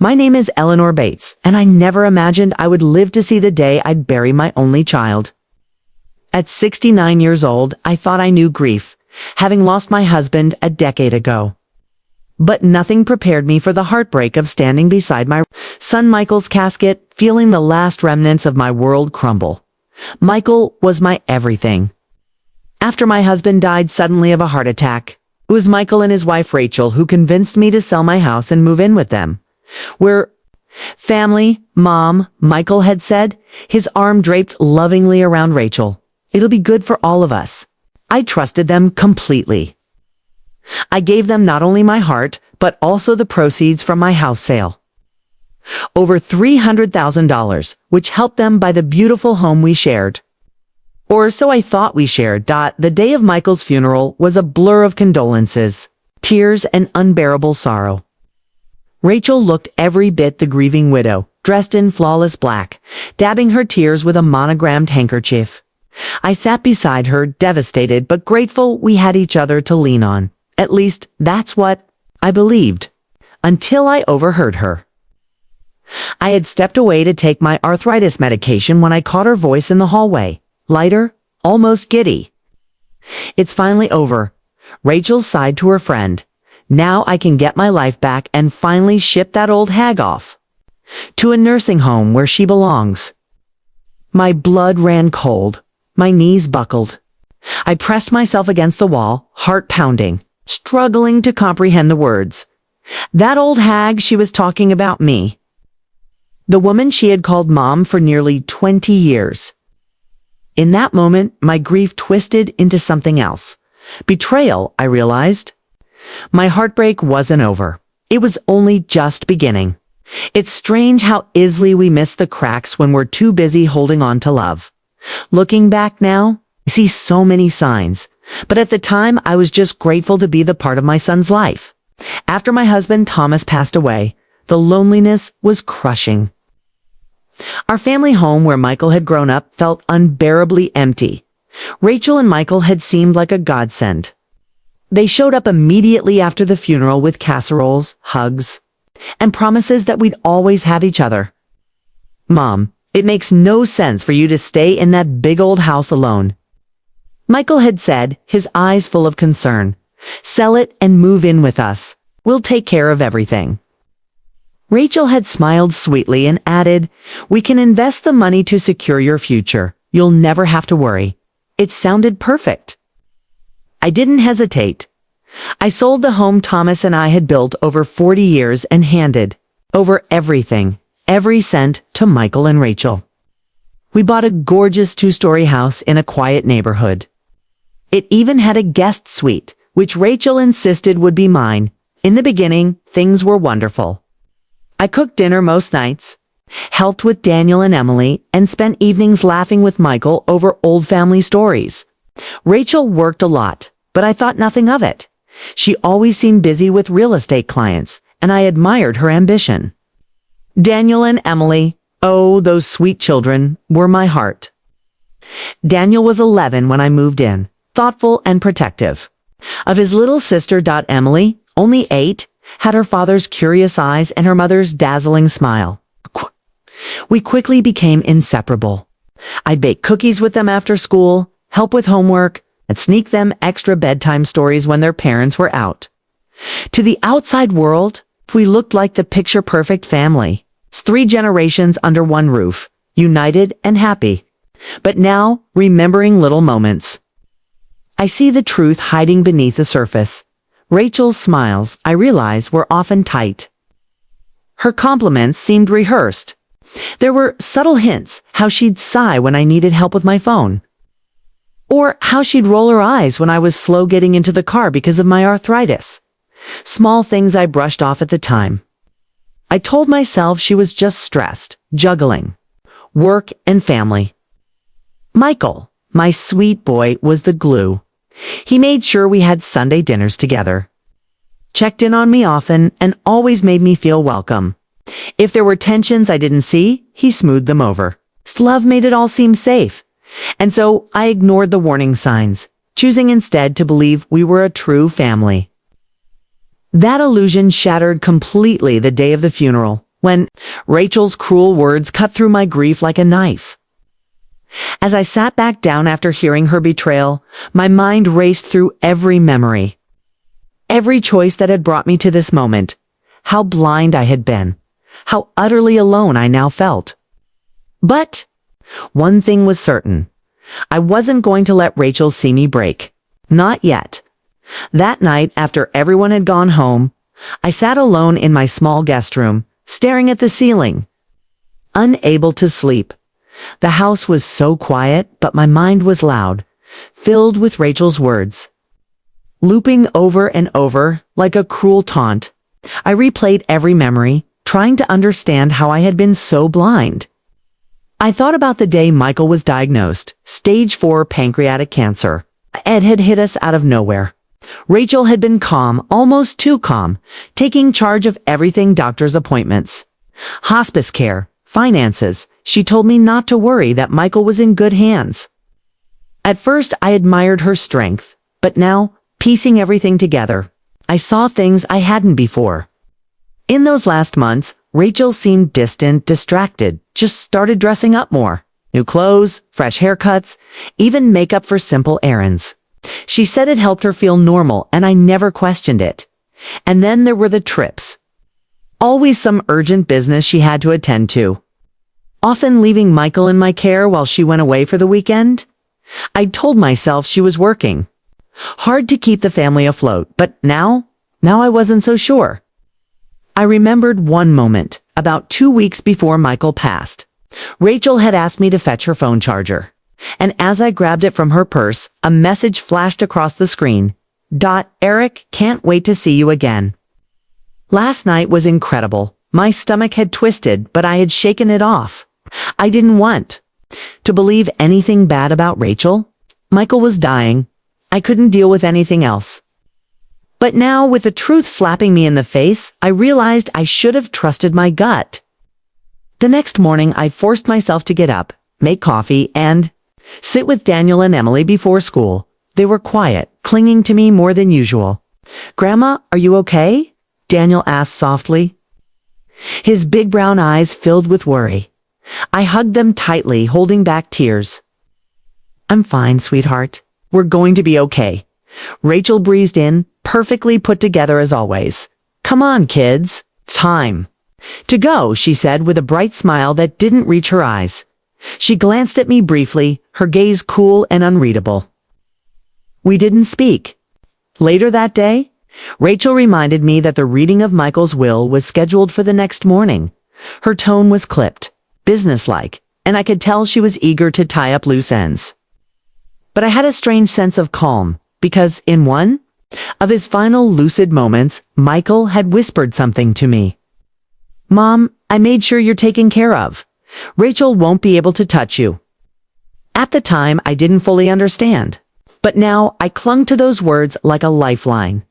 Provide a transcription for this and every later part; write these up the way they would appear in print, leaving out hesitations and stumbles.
My name is Eleanor Bates, and I never imagined I would live to see the day I'd bury my only child. At 69 years old, I thought I knew grief, having lost my husband a decade ago. But nothing prepared me for the heartbreak of standing beside my son Michael's casket, feeling the last remnants of my world crumble. Michael was my everything. After my husband died suddenly of a heart attack, it was Michael and his wife Rachel who convinced me to sell my house and move in with them. We're family, Mom, Michael had said, his arm draped lovingly around Rachel. It'll be good for all of us. I trusted them completely. I gave them not only my heart, but also the proceeds from my house sale. Over $300,000, which helped them buy the beautiful home we shared. Or so I thought we shared. The day of Michael's funeral was a blur of condolences, tears, and unbearable sorrow. Rachel looked every bit the grieving widow, dressed in flawless black, dabbing her tears with a monogrammed handkerchief. I sat beside her, devastated but grateful we had each other to lean on. At least, that's what I believed, until I overheard her. I had stepped away to take my arthritis medication when I caught her voice in the hallway, lighter, almost giddy. It's finally over. Rachel sighed to her friend. Now I can get my life back and finally ship that old hag off to a nursing home where she belongs. My blood ran cold. My knees buckled. I pressed myself against the wall, heart pounding, struggling to comprehend the words. That old hag, she was talking about me. The woman she had called Mom for nearly 20 years. In that moment, my grief twisted into something else. Betrayal, I realized. My heartbreak wasn't over. It was only just beginning. It's strange how easily we miss the cracks when we're too busy holding on to love. Looking back now, I see so many signs, but at the time I was just grateful to be the part of my son's life. After my husband Thomas passed away, the loneliness was crushing. Our family home where Michael had grown up felt unbearably empty. Rachel and Michael had seemed like a godsend. They showed up immediately after the funeral with casseroles, hugs, and promises that we'd always have each other. Mom, it makes no sense for you to stay in that big old house alone. Michael had said, his eyes full of concern. Sell it and move in with us. We'll take care of everything. Rachel had smiled sweetly and added, we can invest the money to secure your future. You'll never have to worry. It sounded perfect. I didn't hesitate. I sold the home Thomas and I had built over 40 years and handed over everything, every cent, to Michael and Rachel. We bought a gorgeous 2-story house in a quiet neighborhood. It even had a guest suite, which Rachel insisted would be mine. In the beginning, things were wonderful. I cooked dinner most nights, helped with Daniel and Emily, and spent evenings laughing with Michael over old family stories. Rachel worked a lot, but I thought nothing of it. She always seemed busy with real estate clients, and I admired her ambition. Daniel and Emily, oh, those sweet children, were my heart. Daniel was 11 when I moved in, thoughtful and protective. Of his little sister, Emily, only 8, had her father's curious eyes and her mother's dazzling smile. We quickly became inseparable. I'd bake cookies with them after school, help with homework, and sneak them extra bedtime stories when their parents were out. To the outside world, we looked like the picture-perfect family. It's 3 generations under one roof, united and happy. But now, remembering little moments, I see the truth hiding beneath the surface. Rachel's smiles, I realize, were often tight. Her compliments seemed rehearsed. There were subtle hints, how she'd sigh when I needed help with my phone. Or how she'd roll her eyes when I was slow getting into the car because of my arthritis. Small things I brushed off at the time. I told myself she was just stressed, juggling work and family. Michael, my sweet boy, was the glue. He made sure we had Sunday dinners together, checked in on me often, and always made me feel welcome. If there were tensions I didn't see, he smoothed them over. His love made it all seem safe. And so I ignored the warning signs, choosing instead to believe we were a true family. That illusion shattered completely the day of the funeral, when Rachel's cruel words cut through my grief like a knife. As I sat back down after hearing her betrayal, my mind raced through every memory. Every choice that had brought me to this moment. How blind I had been. How utterly alone I now felt. But one thing was certain. I wasn't going to let Rachel see me break. Not yet. That night, after everyone had gone home, I sat alone in my small guest room, staring at the ceiling. Unable to sleep. The house was so quiet, but my mind was loud, filled with Rachel's words. Looping over and over, like a cruel taunt, I replayed every memory, trying to understand how I had been so blind. I thought about the day Michael was diagnosed, stage 4 pancreatic cancer. Ed had hit us out of nowhere. Rachel had been calm, almost too calm, taking charge of everything: doctor's appointments, hospice care, finances. She told me not to worry, that Michael was in good hands. At first, I admired her strength, but now, piecing everything together, I saw things I hadn't before. In those last months, Rachel seemed distant, distracted, just started dressing up more. New clothes, fresh haircuts, even makeup for simple errands. She said it helped her feel normal, and I never questioned it. And then there were the trips. Always some urgent business she had to attend to. Often leaving Michael in my care while she went away for the weekend. I'd told myself she was working. Hard to keep the family afloat, but now I wasn't so sure. I remembered one moment, about 2 weeks before Michael passed. Rachel had asked me to fetch her phone charger. And as I grabbed it from her purse, a message flashed across the screen. Eric, can't wait to see you again. Last night was incredible. My stomach had twisted, but I had shaken it off. I didn't want to believe anything bad about Rachel. Michael was dying. I couldn't deal with anything else. But now, with the truth slapping me in the face, I realized I should have trusted my gut. The next morning, I forced myself to get up, make coffee, and sit with Daniel and Emily before school. They were quiet, clinging to me more than usual. "Grandma, are you okay?" Daniel asked softly. His big brown eyes filled with worry. I hugged them tightly, holding back tears. "I'm fine, sweetheart. We're going to be okay." Rachel breezed in, perfectly put together as always. "Come on, kids. Time to go," she said with a bright smile that didn't reach her eyes. She glanced at me briefly, her gaze cool and unreadable. We didn't speak. Later that day, Rachel reminded me that the reading of Michael's will was scheduled for the next morning. Her tone was clipped, businesslike, and I could tell she was eager to tie up loose ends. But I had a strange sense of calm, because in one of his final lucid moments, Michael had whispered something to me. "Mom, I made sure you're taken care of. Rachel won't be able to touch you." At the time, I didn't fully understand. But now, I clung to those words like a lifeline.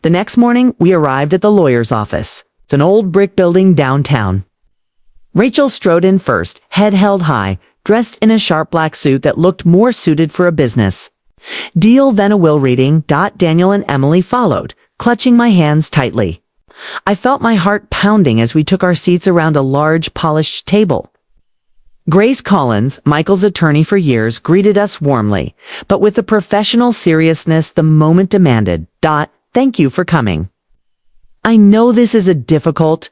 The next morning, we arrived at the lawyer's office. It's an old brick building downtown. Rachel strode in first, head held high, dressed in a sharp black suit that looked more suited for a business. Deal then a will reading. Daniel and Emily followed, clutching my hands tightly. I felt my heart pounding as we took our seats around a large, polished table. Grace Collins, Michael's attorney for years, greeted us warmly, but with the professional seriousness the moment demanded. "Thank you for coming. I know this is a difficult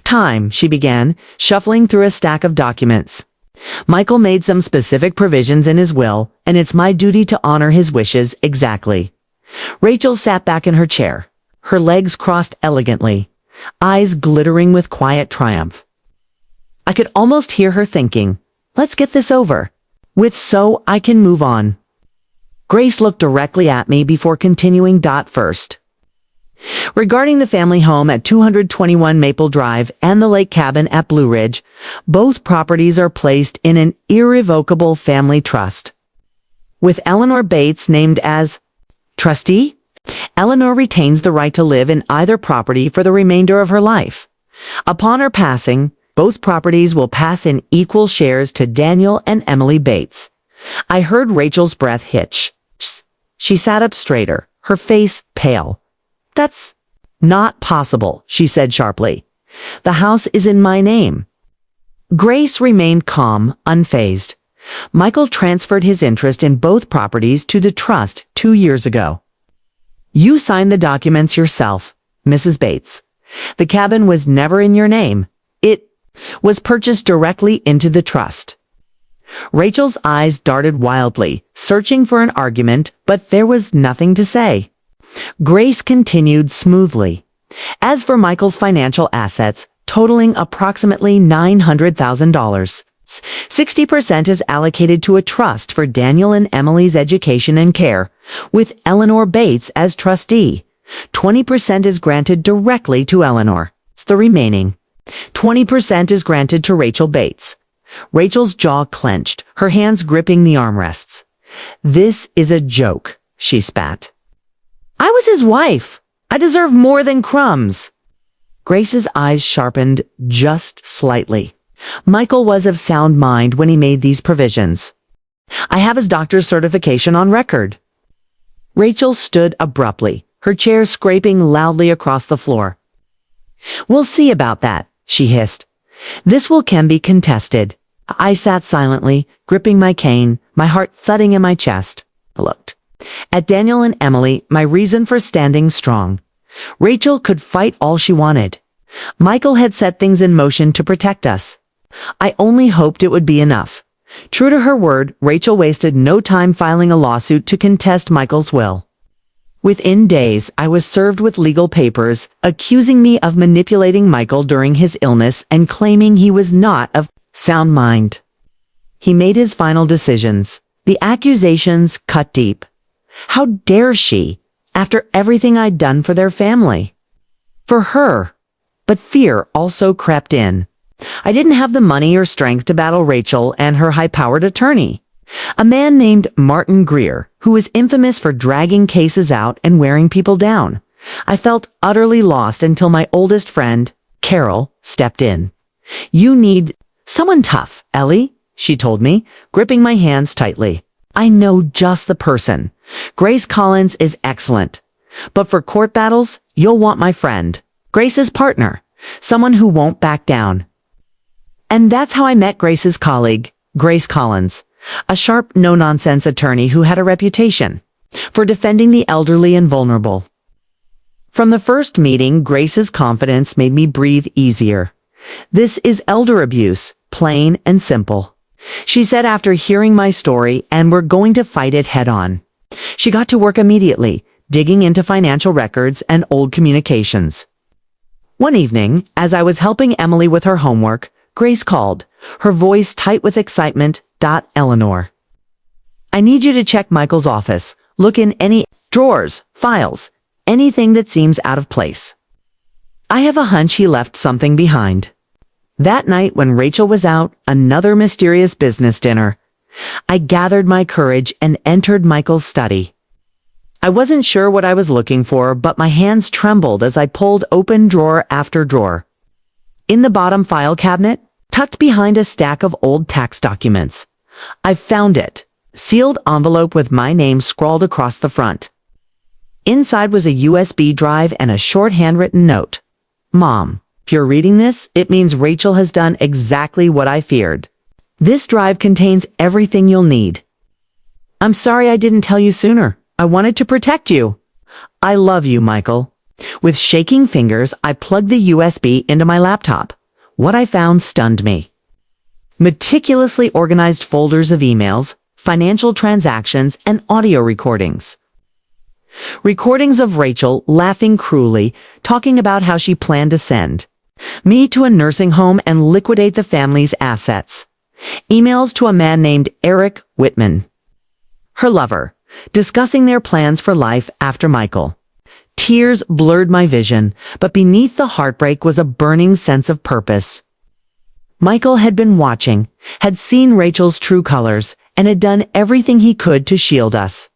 time," she began, shuffling through a stack of documents. "Michael made some specific provisions in his will, and it's my duty to honor his wishes exactly." Rachel sat back in her chair, her legs crossed elegantly, eyes glittering with quiet triumph. I could almost hear her thinking, "Let's get this over with so I can move on." Grace looked directly at me before continuing. First, regarding the family home at 221 Maple Drive and the lake cabin at Blue Ridge, both properties are placed in an irrevocable family trust. With Eleanor Bates named as trustee, Eleanor retains the right to live in either property for the remainder of her life. Upon her passing, both properties will pass in equal shares to Daniel and Emily Bates. I heard Rachel's breath hitch. She sat up straighter, her face pale. "That's not possible," she said sharply. The house is in my name. Grace remained calm, unfazed. Michael transferred his interest in both properties to the trust 2 years ago. You signed the documents yourself, Mrs. Bates. The cabin was never in your name. It was purchased directly into the trust. Rachel's eyes darted wildly, searching for an argument, but there was nothing to say. Grace continued smoothly. As for Michael's financial assets, totaling approximately $900,000, 60% is allocated to a trust for Daniel and Emily's education and care, with Eleanor Bates as trustee. 20% is granted directly to Eleanor. The remaining 20% is granted to Rachel Bates. Rachel's jaw clenched, her hands gripping the armrests. This is a joke, she spat. I was his wife. I deserve more than crumbs. Grace's eyes sharpened just slightly. Michael was of sound mind when he made these provisions. I have his doctor's certification on record. Rachel stood abruptly, her chair scraping loudly across the floor. We'll see about that, she hissed. This can be contested. I sat silently, gripping my cane, my heart thudding in my chest. I looked at Daniel and Emily, my reason for standing strong. Rachel could fight all she wanted. Michael had set things in motion to protect us. I only hoped it would be enough. True to her word, Rachel wasted no time filing a lawsuit to contest Michael's will. Within days, I was served with legal papers accusing me of manipulating Michael during his illness and claiming he was not of sound mind. He made his final decisions. The accusations cut deep. How dare she, after everything I'd done for their family? For her. But fear also crept in. I didn't have the money or strength to battle Rachel and her high-powered attorney, a man named Martin Greer, who was infamous for dragging cases out and wearing people down. I felt utterly lost until my oldest friend, Carol, stepped in. You need someone tough, Ellie, she told me, gripping my hands tightly. I know just the person. Grace Collins is excellent. But for court battles, you'll want my friend, Grace's partner, someone who won't back down. And that's how I met Grace's colleague, Grace Collins, a sharp, no-nonsense attorney who had a reputation for defending the elderly and vulnerable. From the first meeting, Grace's confidence made me breathe easier. This is elder abuse, plain and simple, she said after hearing my story, and we're going to fight it head-on. She got to work immediately, digging into financial records and old communications. One evening, as I was helping Emily with her homework, Grace called, her voice tight with excitement. Eleanor. I need you to check Michael's office. Look in any drawers, files, anything that seems out of place. I have a hunch he left something behind. That night when Rachel was out, another mysterious business dinner, I gathered my courage and entered Michael's study. I wasn't sure what I was looking for, but my hands trembled as I pulled open drawer after drawer. In the bottom file cabinet, tucked behind a stack of old tax documents, I found it, sealed envelope with my name scrawled across the front. Inside was a USB drive and a short handwritten note. Mom, if you're reading this, it means Rachel has done exactly what I feared. This drive contains everything you'll need. I'm sorry I didn't tell you sooner. I wanted to protect you. I love you, Michael. With shaking fingers, I plugged the USB into my laptop. What I found stunned me. Meticulously organized folders of emails, financial transactions, and audio recordings. Recordings of Rachel laughing cruelly, talking about how she planned to send me to a nursing home and liquidate the family's assets. Emails to a man named Eric Whitman, her lover, discussing their plans for life after Michael. Tears blurred my vision, but beneath the heartbreak was a burning sense of purpose. Michael had been watching, had seen Rachel's true colors, and had done everything he could to shield us,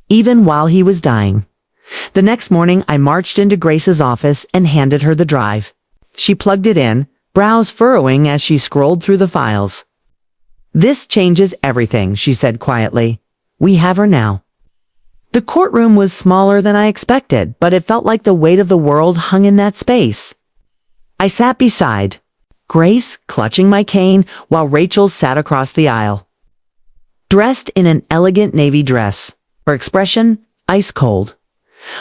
even while he was dying. The next morning, I marched into Grace's office and handed her the drive. She plugged it in, brows furrowing as she scrolled through the files. This changes everything, she said quietly. We have her now. The courtroom was smaller than I expected, but it felt like the weight of the world hung in that space. I sat beside Grace, clutching my cane, while Rachel sat across the aisle. Dressed in an elegant navy dress, her expression ice cold.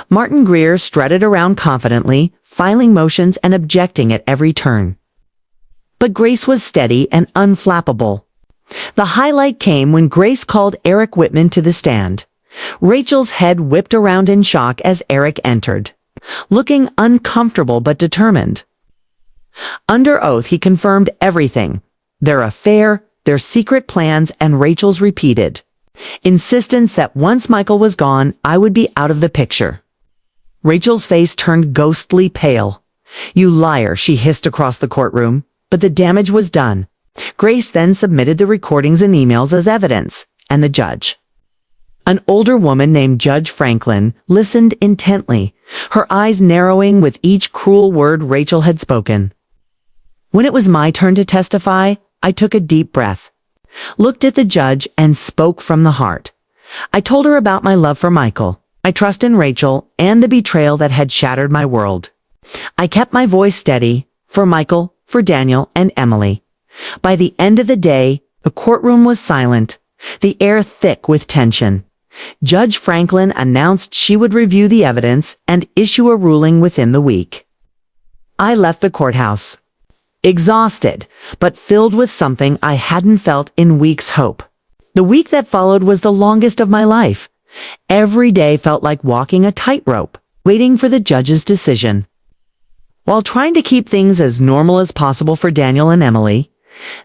Martin Greer strutted around confidently, filing motions and objecting at every turn. But Grace was steady and unflappable. The highlight came when Grace called Eric Whitman to the stand. Rachel's head whipped around in shock as Eric entered, looking uncomfortable but determined. Under oath, he confirmed everything: their affair, their secret plans, and Rachel's repeated insistence that once Michael was gone, I would be out of the picture. Rachel's face turned ghostly pale. "You liar," she hissed across the courtroom, but the damage was done. Grace then submitted the recordings and emails as evidence, and the judge, an older woman named Judge Franklin, listened intently, her eyes narrowing with each cruel word Rachel had spoken. When it was my turn to testify, I took a deep breath, looked at the judge, and spoke from the heart. I told her about my love for Michael, my trust in Rachel, and the betrayal that had shattered my world. I kept my voice steady, for Michael, for Daniel, and Emily. By the end of the day, the courtroom was silent, the air thick with tension. Judge Franklin announced she would review the evidence and issue a ruling within the week. I left the courthouse, exhausted, but filled with something I hadn't felt in weeks: hope. The week that followed was the longest of my life. Every day felt like walking a tightrope, waiting for the judge's decision. While trying to keep things as normal as possible for Daniel and Emily,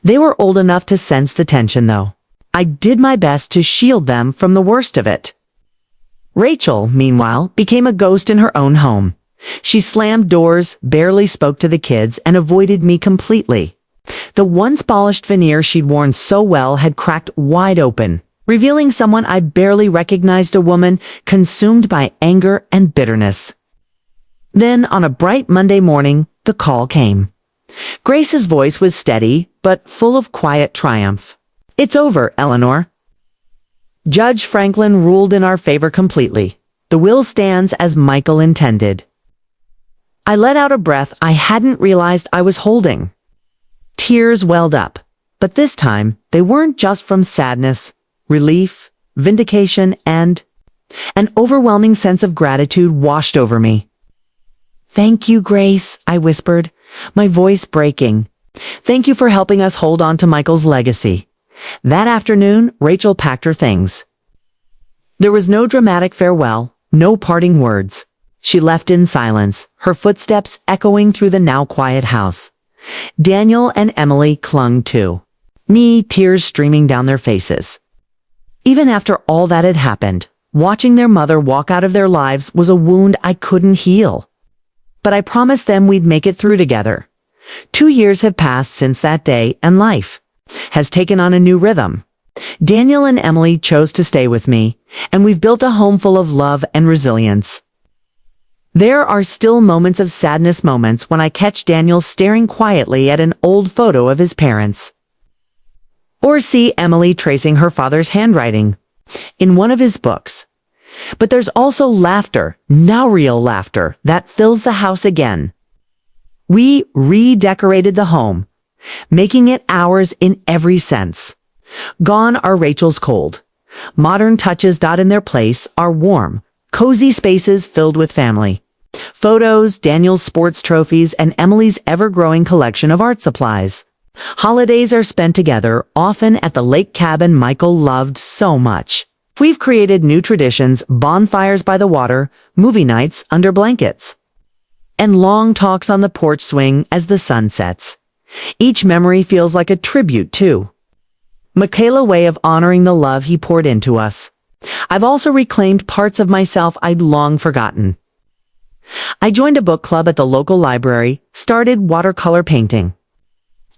they were old enough to sense the tension, though. I did my best to shield them from the worst of it. Rachel, meanwhile, became a ghost in her own home. She slammed doors, barely spoke to the kids, and avoided me completely. The once polished veneer she'd worn so well had cracked wide open, revealing someone I barely recognized: a woman consumed by anger and bitterness. Then, on a bright Monday morning, the call came. Grace's voice was steady, but full of quiet triumph. "It's over, Eleanor." Judge Franklin ruled in our favor completely. The will stands as Michael intended. I let out a breath I hadn't realized I was holding. Tears welled up, but this time they weren't just from sadness, relief, vindication, and an overwhelming sense of gratitude washed over me. "Thank you, Grace," I whispered, my voice breaking. "Thank you for helping us hold on to Michael's legacy." That afternoon, Rachel packed her things. There was no dramatic farewell, no parting words. She left in silence, her footsteps echoing through the now quiet house. Daniel and Emily clung to me, tears streaming down their faces. Even after all that had happened, watching their mother walk out of their lives was a wound I couldn't heal. But I promised them we'd make it through together. 2 years have passed since that day, and life has taken on a new rhythm. Daniel and Emily chose to stay with me, and we've built a home full of love and resilience. There are still moments of sadness, moments when I catch Daniel staring quietly at an old photo of his parents, or see Emily tracing her father's handwriting in one of his books. But there's also laughter, now real laughter, that fills the house again. We redecorated the home, making it ours in every sense. Gone are Rachel's cold. Modern touches in their place are warm, cozy spaces filled with family. Photos, Daniel's sports trophies, and Emily's ever-growing collection of art supplies. Holidays are spent together, often at the lake cabin Michael loved so much. We've created new traditions: bonfires by the water, movie nights under blankets, and long talks on the porch swing as the sun sets. Each memory feels like a tribute to Michael's way of honoring the love he poured into us. I've also reclaimed parts of myself I'd long forgotten. I joined a book club at the local library, started watercolor painting,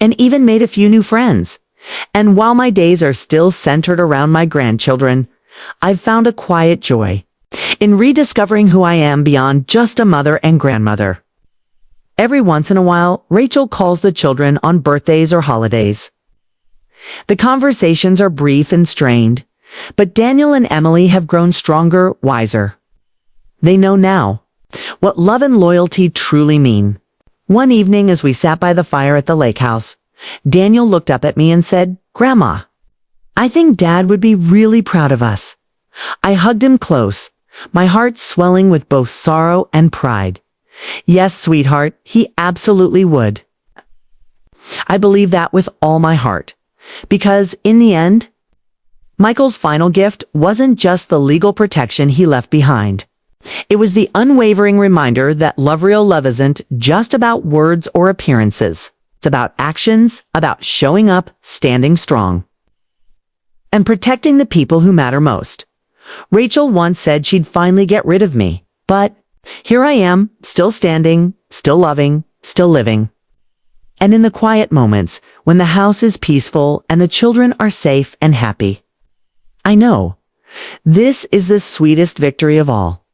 and even made a few new friends. And while my days are still centered around my grandchildren, I've found a quiet joy in rediscovering who I am beyond just a mother and grandmother. Every once in a while, Rachel calls the children on birthdays or holidays. The conversations are brief and strained, but Daniel and Emily have grown stronger, wiser. They know now what love and loyalty truly mean. One evening as we sat by the fire at the lake house, Daniel looked up at me and said, "Grandma, I think Dad would be really proud of us." I hugged him close, my heart swelling with both sorrow and pride. Yes, sweetheart, he absolutely would. I believe that with all my heart. Because, in the end, Michael's final gift wasn't just the legal protection he left behind. It was the unwavering reminder that real love isn't just about words or appearances. It's about actions, about showing up, standing strong, and protecting the people who matter most. Rachel once said she'd finally get rid of me, but here I am, still standing, still loving, still living. And in the quiet moments, when the house is peaceful and the children are safe and happy, I know this is the sweetest victory of all.